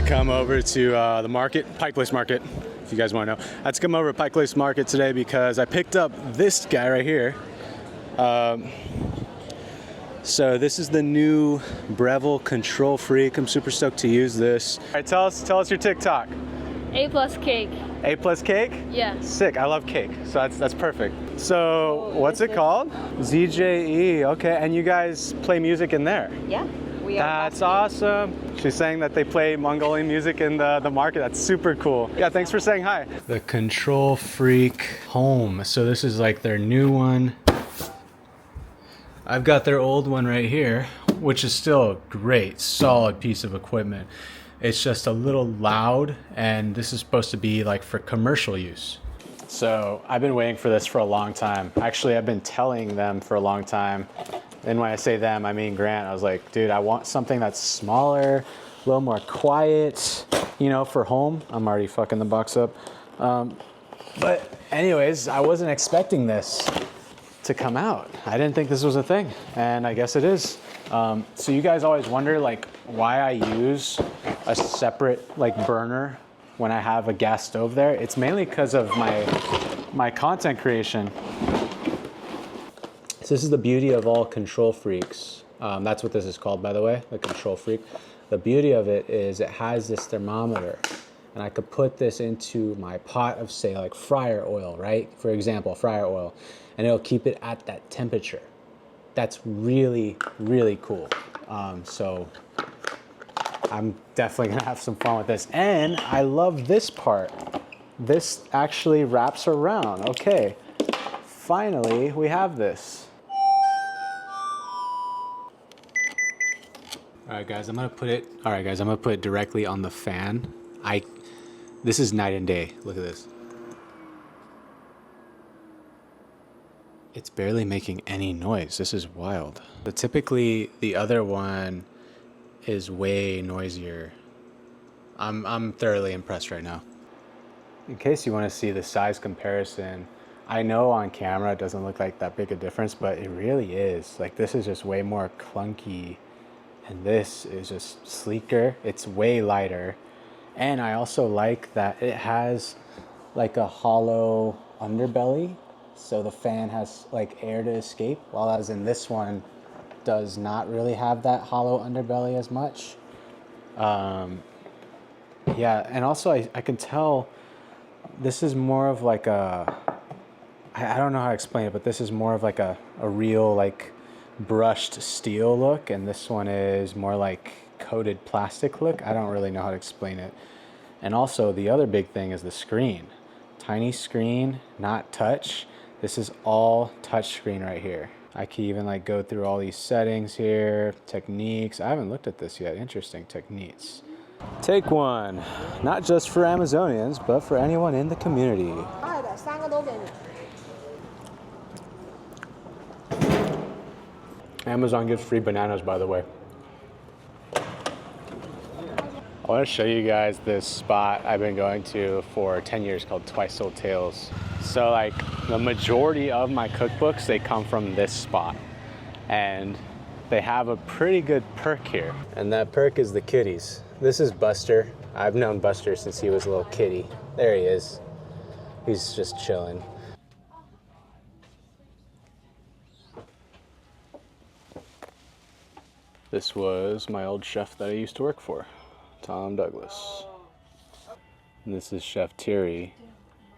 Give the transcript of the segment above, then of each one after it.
come over to the market, Pike Place Market, if you guys want to know. I had to come over to Pike Place Market today because I picked up this guy right here. So this is the new Breville Control Freak. I'm super stoked to use this. All right, tell us your TikTok. A plus cake. A plus cake? Yeah. Sick, I love cake, so that's perfect. So what's it called? ZJE, okay, and you guys play music in there? Yeah, we are. That's awesome. She's saying that they play Mongolian music in the market. That's super cool. Yeah, thanks for saying hi. The Control Freak Home. So this is like their new one. I've got their old one right here, which is still a great, solid piece of equipment. It's just a little loud, and this is supposed to be like for commercial use. So I've been waiting for this for a long time. Actually, I've been telling them for a long time. And when I say them, I mean Grant. I was like, dude, I want something that's smaller, a little more quiet, you know, for home. I'm already fucking the box up. But anyways, I wasn't expecting this to come out. I didn't think this was a thing, and I guess it is. So you guys always wonder like why I use a separate like burner when I have a gas stove there. It's mainly because of my content creation. So this is the beauty of all Control Freaks. That's what this is called, by the way, the Control Freak. The beauty of it is it has this thermometer, and I could put this into my pot of, say, like fryer oil, right? For example, fryer oil, and it'll keep it at that temperature. That's really, really cool. So I'm definitely gonna have some fun with this. And I love this part. This actually wraps around. Okay, finally we have this. All right, guys, I'm gonna put it directly on the fan. This is night and day. Look at this. It's barely making any noise. This is wild. But typically the other one is way noisier. I'm thoroughly impressed right now. In case you want to see the size comparison, I know on camera it doesn't look like that big a difference, but it really is. Like, this is just way more clunky, and this is just sleeker. It's way lighter. And I also like that it has like a hollow underbelly, so the fan has like air to escape, while as in this one does not really have that hollow underbelly as much. Yeah, and also I can tell this is more of like a, I don't know how to explain it, but this is more of like a real like brushed steel look, and this one is more like coated plastic look. I don't really know how to explain it. And also the other big thing is the screen. Tiny screen, not touch. This is all touch screen right here. I can even like go through all these settings here, techniques. I haven't looked at this yet. Interesting techniques. Take one, not just for Amazonians, but for anyone in the community. Amazon gives free bananas, by the way. I want to show you guys this spot I've been going to for 10 years called Twice Sold Tales. So like the majority of my cookbooks, they come from this spot. And they have a pretty good perk here. And that perk is the kitties. This is Buster. I've known Buster since he was a little kitty. There he is. He's just chilling. This was my old chef that I used to work for, Tom Douglas. And this is Chef Thierry.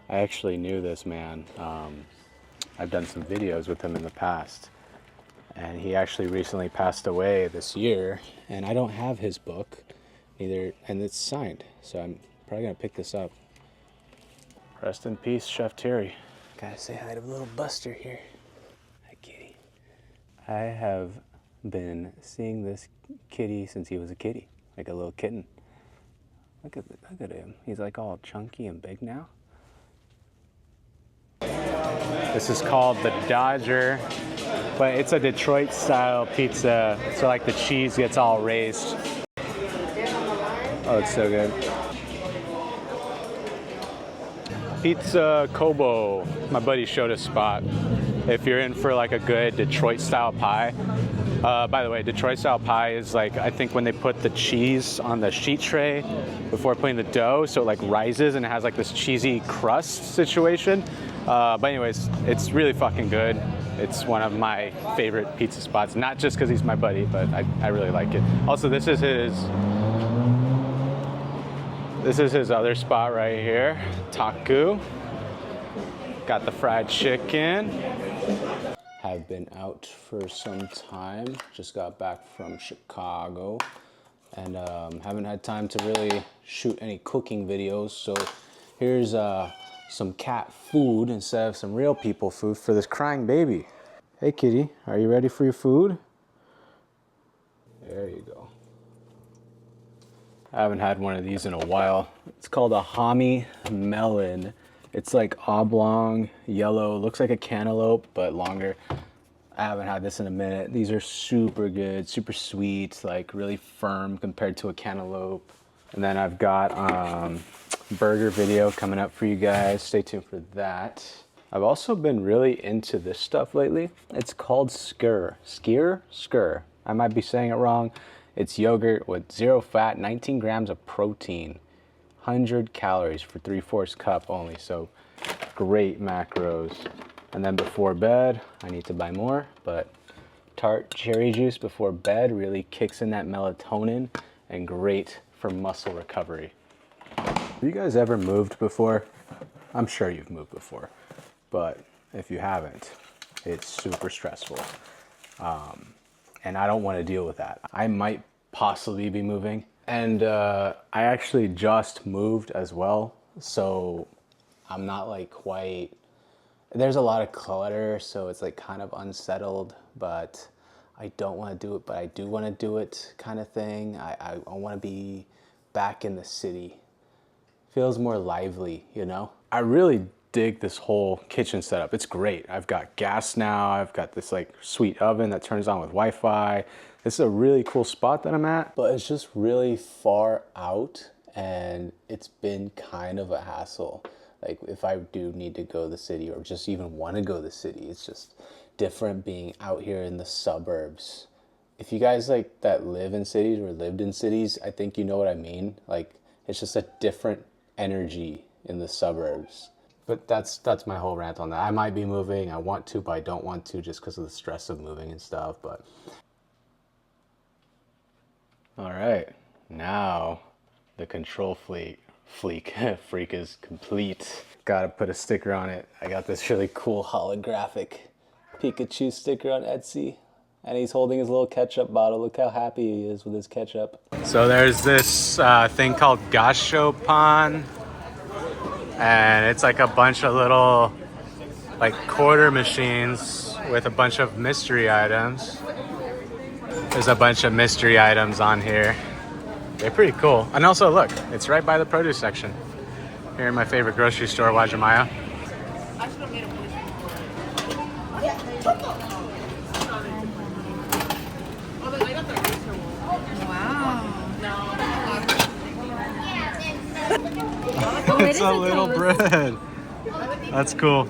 I actually knew this man. I've done some videos with him in the past. And he actually recently passed away this year. And I don't have his book either, and it's signed. So I'm probably gonna pick this up. Rest in peace, Chef Thierry. Gotta say hi to little Buster here. Hi, kitty. I have been seeing this kitty since he was a kitty, like a little kitten. Look at him. He's like all chunky and big now. This is called the Dodger, but it's a Detroit style pizza. So like the cheese gets all raised. Oh, it's so good. Pizza Kobo. My buddy showed a spot. If you're in for like a good Detroit style pie, By the way, Detroit style pie is like, I think when they put the cheese on the sheet tray before putting the dough, so it like rises and it has like this cheesy crust situation. But anyways, it's really fucking good. It's one of my favorite pizza spots, not just because he's my buddy, but I really like it. Also, this is his other spot right here, Taku. Got the fried chicken. Have been out for some time. Just got back from Chicago and haven't had time to really shoot any cooking videos. So here's some cat food instead of some real people food for this crying baby. Hey kitty, are you ready for your food? There you go. I haven't had one of these in a while. It's called a Hami melon. It's like oblong, yellow, looks like a cantaloupe, but longer. I haven't had this in a minute. These are super good, super sweet, like really firm compared to a cantaloupe. And then I've got burger video coming up for you guys. Stay tuned for that. I've also been really into this stuff lately. It's called Skyr. Skyr. I might be saying it wrong. It's yogurt with 0 fat, 19 grams of protein, 100 calories for 3/4 cup only. So great macros. And then before bed, I need to buy more, but tart cherry juice before bed really kicks in that melatonin and great for muscle recovery. Have you guys ever moved before? I'm sure you've moved before, but if you haven't, it's super stressful. And I don't want to deal with that. I might possibly be moving, and I actually just moved as well, so I'm not like quite, there's a lot of clutter, so it's like kind of unsettled, but I don't want to do it, but I do want to do it kind of thing. I want to be back in the city. Feels more lively, you know? I really dig this whole kitchen setup. It's great. I've got gas now. I've got this like sweet oven that turns on with Wi-Fi. This is a really cool spot that I'm at, but it's just really far out and it's been kind of a hassle. Like if I do need to go to the city or just even want to go to the city, it's just different being out here in the suburbs. If you guys like that live in cities or lived in cities, I think you know what I mean. Like it's just a different energy in the suburbs. But that's my whole rant on that. I might be moving. I want to, but I don't want to just because of the stress of moving and stuff. But all right, now the control freak is complete. Gotta put a sticker on it. I got this really cool holographic Pikachu sticker on Etsy. And he's holding his little ketchup bottle. Look how happy he is with his ketchup. So there's this thing called Gashopan. And it's like a bunch of little like quarter machines with a bunch of mystery items. There's a bunch of mystery items on here. They're pretty cool. And also look, it's right by the produce section. Here in my favorite grocery store, Wajimaya. It's a little bread. That's cool.